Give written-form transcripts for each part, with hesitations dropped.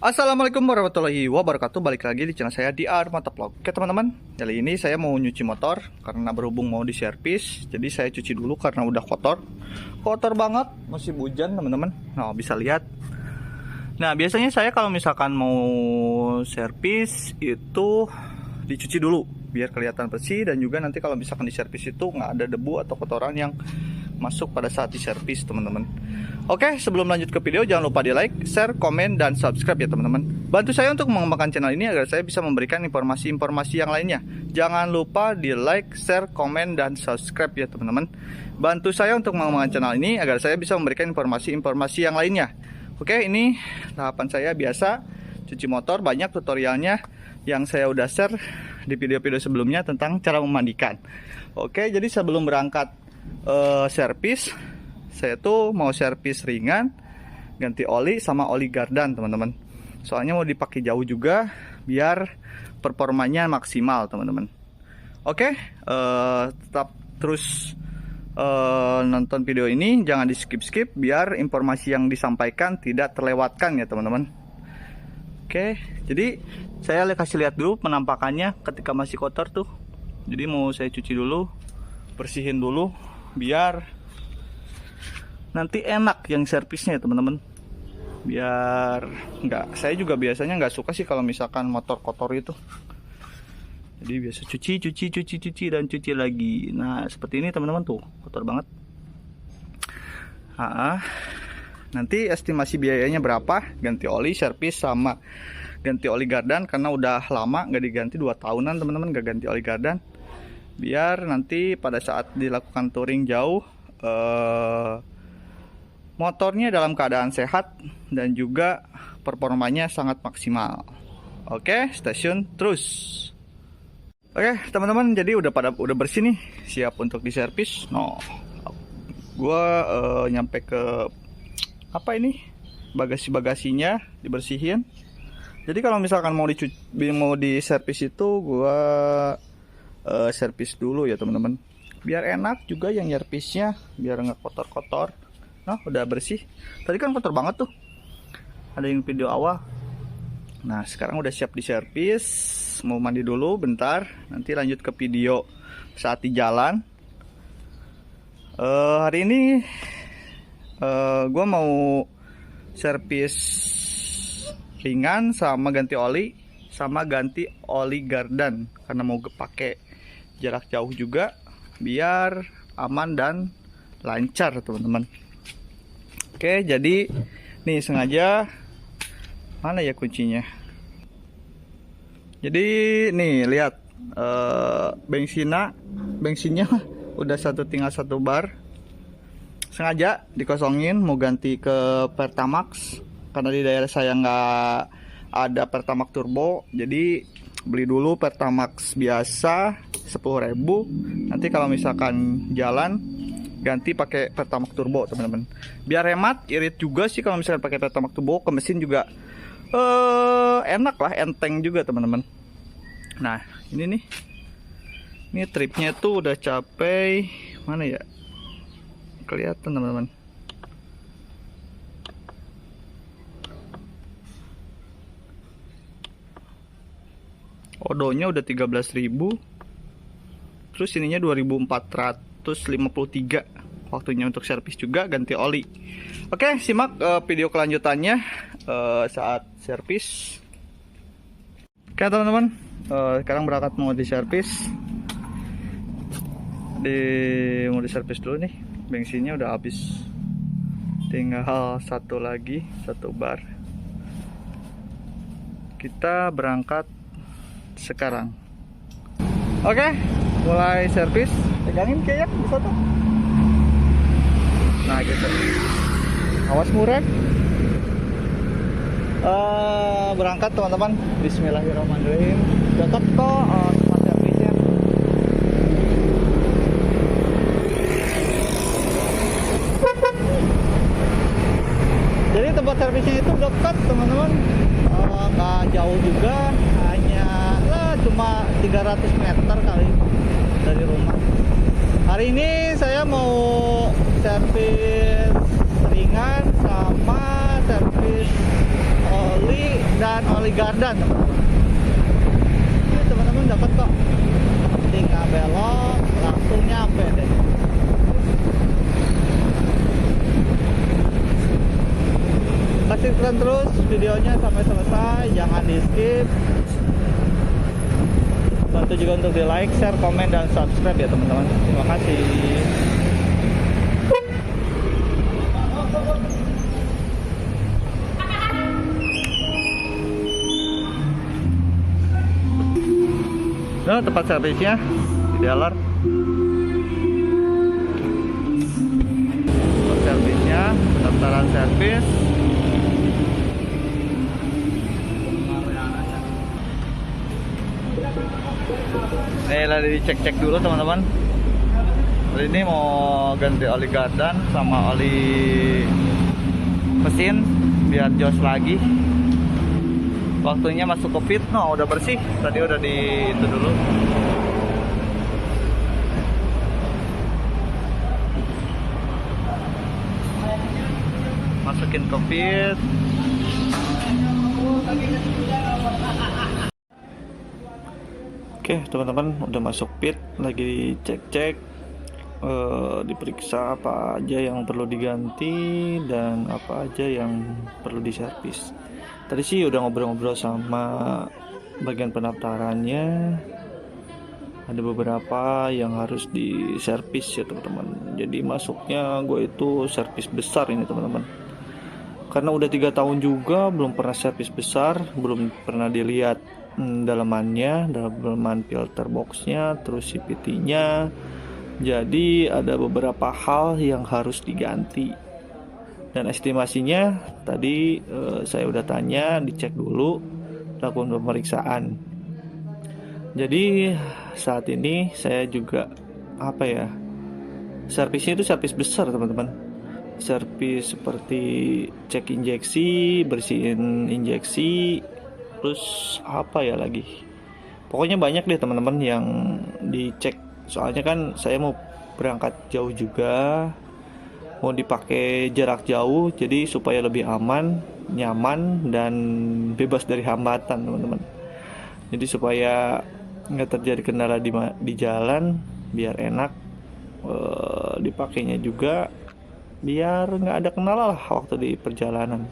Assalamualaikum warahmatullahi wabarakatuh. Balik lagi di channel saya di Motovlog. Oke teman-teman, kali ini saya mau nyuci motor karena berhubung mau diservis. Jadi saya cuci dulu karena udah kotor banget, musim hujan teman-teman. Nah bisa lihat. Nah biasanya saya kalau misalkan mau servis itu dicuci dulu biar kelihatan bersih, dan juga nanti kalau misalkan diservis itu nggak ada debu atau kotoran yang masuk pada saat diservis teman-teman. Oke, sebelum lanjut ke video, jangan lupa di like, share, komen, dan subscribe ya teman-teman. Bantu saya untuk mengembangkan channel ini agar saya bisa memberikan informasi-informasi yang lainnya. Jangan lupa di like, share, komen, dan subscribe ya teman-teman. Bantu saya untuk mengembangkan channel ini agar saya bisa memberikan informasi-informasi yang lainnya. Oke, ini tahapan saya biasa cuci motor, banyak tutorialnya yang saya udah share di video-video sebelumnya tentang cara memandikan. Oke, jadi sebelum berangkat servis, saya tuh mau servis ringan, ganti oli sama oli gardan teman-teman. Soalnya mau dipakai jauh juga biar performanya maksimal teman-teman. Oke, tetap terus nonton video ini, jangan di skip-skip biar informasi yang disampaikan tidak terlewatkan ya teman-teman. Oke, jadi saya kasih lihat dulu penampakannya ketika masih kotor tuh. Jadi mau saya cuci dulu, bersihin dulu biar nanti enak yang servisnya ya teman-teman. Biar nggak, saya juga biasanya nggak suka sih kalau misalkan motor kotor itu. Jadi biasa cuci dan cuci lagi. Nah seperti ini teman-teman, tuh kotor banget. Nanti estimasi biayanya berapa ganti oli, servis, sama ganti oli gardan, karena udah lama nggak diganti, 2 tahunan teman-teman nggak ganti oli gardan. Biar nanti pada saat dilakukan touring jauh motornya dalam keadaan sehat dan juga performanya sangat maksimal. Oke, stay tune terus. Oke teman-teman, jadi udah bersih nih, siap untuk diservis. Gua nyampe ke apa ini, bagasinya dibersihin. Jadi kalau misalkan mau diservis itu gua servis dulu ya teman-teman, biar enak juga yang servisnya, biar nggak kotor-kotor. Nah udah bersih, tadi kan kotor banget tuh, ada yang video awal. Nah sekarang udah siap diservis, mau mandi dulu bentar, nanti lanjut ke video saat di jalan. Hari ini gue mau servis ringan sama ganti oli, sama ganti oli gardan, karena mau pakai jarak jauh juga biar aman dan lancar teman-teman. Oke, jadi nih sengaja, mana ya kuncinya? Jadi nih lihat, bensinnya udah tinggal 1 bar. Sengaja dikosongin mau ganti ke Pertamax, karena di daerah saya nggak ada Pertamax turbo. Jadi beli dulu Pertamax biasa 10.000. Nanti kalau misalkan jalan ganti pakai Pertamax turbo teman-teman, biar hemat. Irit juga sih kalau misalkan pakai Pertamax turbo, ke mesin juga enak lah, enteng juga teman-teman. Nah ini nih, ini tripnya tuh udah capai mana ya, kelihatan teman-teman. Odonya udah 13.000, terus ininya 2453. Waktunya untuk servis juga, ganti oli. Oke, simak video kelanjutannya saat servis. Oke teman-teman, sekarang berangkat mau diservis. Mau diservis dulu nih, bensinnya udah habis, tinggal 1 lagi, 1 bar. Kita berangkat sekarang. Oke, mulai servis. Pegangin kayak bisa tuh. Nah gitu, awas murah. Berangkat teman-teman, bismillahirrahmanirrahim. Dekat kok tempat servisnya. Jadi tempat servisnya itu dekat teman-teman, nggak jauh juga, hanya cuma 300 meter kali dari rumah. Hari ini saya mau servis ringan sama servis oli dan oli gardan. Ini teman-teman dapat kok, tinggal belok langsung nyampe deh. Saksikan terus videonya sampai selesai, jangan di skip. Bantu juga untuk di like, share, komen, dan subscribe ya teman-teman. Terima kasih. Nah, tempat servisnya di dealer. Tempat servisnya, pendaftaran servis. Ini lagi dicek-cek dulu teman-teman. Kali ini mau ganti oli gardan sama oli mesin biar jos lagi. Waktunya masuk ke pit, no, udah bersih. Tadi udah di itu dulu. Masukin ke pit. Oke teman-teman, udah masuk pit, lagi dicek-cek, diperiksa apa aja yang perlu diganti dan apa aja yang perlu diservis. Tadi sih udah ngobrol-ngobrol sama bagian pendaftarannya, ada beberapa yang harus diservis ya teman-teman. Jadi masuknya gue itu servis besar ini teman-teman, karena udah 3 tahun juga belum pernah servis besar, belum pernah dilihat dalamannya, dalaman filter boxnya, terus CVT-nya. Jadi ada beberapa hal yang harus diganti. Dan estimasinya tadi saya udah tanya, dicek dulu, lakukan pemeriksaan. Jadi saat ini saya juga servisnya itu servis besar teman-teman. Servis seperti cek injeksi, bersihin injeksi, terus lagi. Pokoknya banyak deh teman-teman yang dicek. Soalnya kan saya mau berangkat jauh juga, mau dipakai jarak jauh, jadi supaya lebih aman, nyaman, dan bebas dari hambatan teman-teman. Jadi supaya nggak terjadi kendala di jalan, biar enak dipakainya juga, biar nggak ada kendala lah waktu di perjalanan.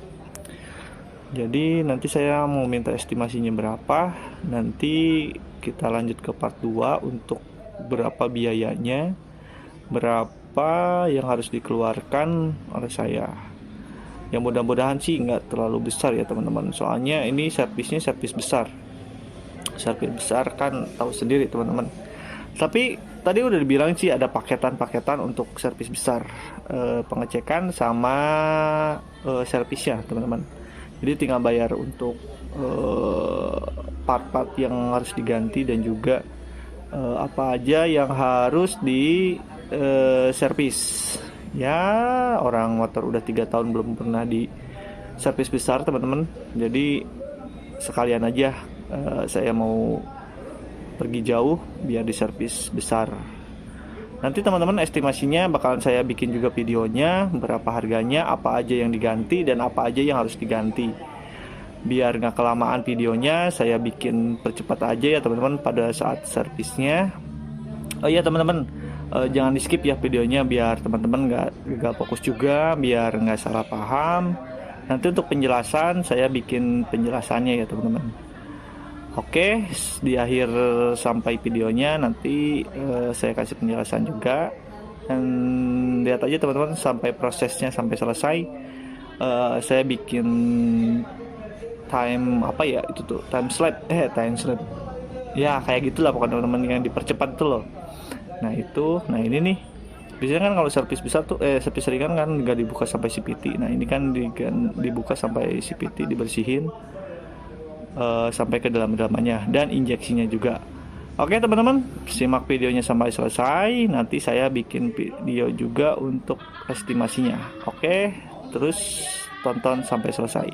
Jadi nanti saya mau minta estimasinya berapa, nanti kita lanjut ke part 2 untuk berapa biayanya, berapa yang harus dikeluarkan oleh saya. Yang mudah-mudahan sih nggak terlalu besar ya teman-teman, soalnya ini servisnya servis besar. Servis besar kan tahu sendiri teman-teman. Tapi tadi udah dibilang sih ada paketan-paketan untuk servis besar, pengecekan sama servisnya teman-teman. Jadi tinggal bayar untuk part-part yang harus diganti dan juga apa aja yang harus di servis. Ya, orang motor udah 3 tahun belum pernah di servis besar teman-teman. Jadi sekalian aja saya mau pergi jauh biar di servis besar. Nanti teman-teman estimasinya bakalan saya bikin juga videonya, berapa harganya, apa aja yang diganti dan apa aja yang harus diganti. Biar nggak kelamaan videonya, saya bikin percepat aja ya teman-teman pada saat servisnya. Oh iya teman-teman, jangan di skip ya videonya biar teman-teman nggak fokus juga, biar nggak salah paham. Nanti untuk penjelasan saya bikin penjelasannya ya teman-teman. Oke, di akhir sampai videonya nanti saya kasih penjelasan juga, dan lihat aja teman-teman sampai prosesnya sampai selesai. Saya bikin time time slap ya, kayak gitulah pokoknya teman-teman, yang dipercepat tuh loh. Nah ini nih biasanya kan kalau servis besar tuh servis ringan kan nggak dibuka sampai CVT. Nah ini kan dibuka sampai CVT, dibersihin sampai ke dalam-dalamnya dan injeksinya juga. Oke teman-teman, simak videonya sampai selesai. Nanti saya bikin video juga untuk estimasinya. Oke, terus tonton sampai selesai.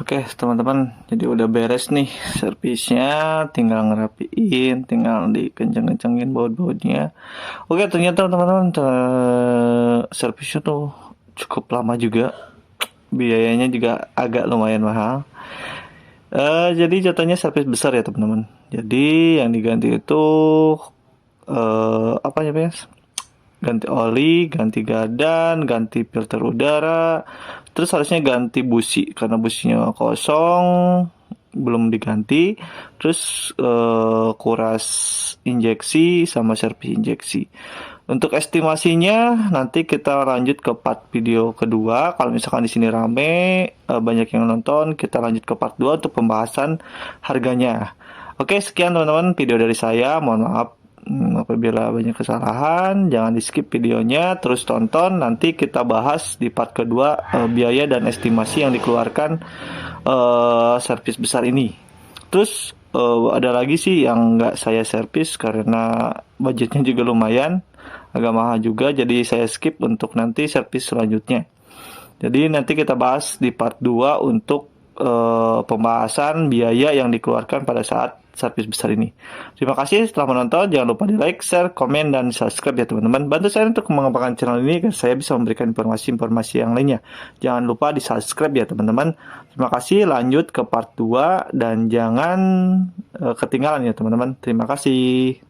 Oke teman-teman, jadi udah beres nih servisnya, tinggal ngerapiin, tinggal dikenceng-kencengin baut-bautnya. Oke, ternyata teman-teman servisnya tuh cukup lama juga, biayanya juga agak lumayan mahal. Jadi jatuhnya servis besar ya teman-teman. Jadi yang diganti itu apa ya, ganti oli, ganti gadan, ganti filter udara, terus harusnya ganti busi karena businya kosong belum diganti, terus kuras injeksi sama servis injeksi. Untuk estimasinya nanti kita lanjut ke part video kedua. Kalau misalkan di sini rame, banyak yang nonton, kita lanjut ke part 2 untuk pembahasan harganya. Oke, sekian teman-teman video dari saya. Mohon maaf apabila banyak kesalahan. Jangan di skip videonya, terus tonton. Nanti kita bahas di part kedua biaya dan estimasi yang dikeluarkan servis besar ini. Terus ada lagi sih yang nggak saya servis karena budgetnya juga lumayan agak mahal juga, jadi saya skip untuk nanti servis selanjutnya. Jadi nanti kita bahas di part 2 untuk pembahasan biaya yang dikeluarkan pada saat servis besar ini. Terima kasih telah menonton. Jangan lupa di like, share, komen, dan subscribe ya teman-teman. Bantu saya untuk mengembangkan channel ini agar saya bisa memberikan informasi-informasi yang lainnya. Jangan lupa di subscribe ya teman-teman. Terima kasih. Lanjut ke part 2 dan jangan ketinggalan ya teman-teman. Terima kasih.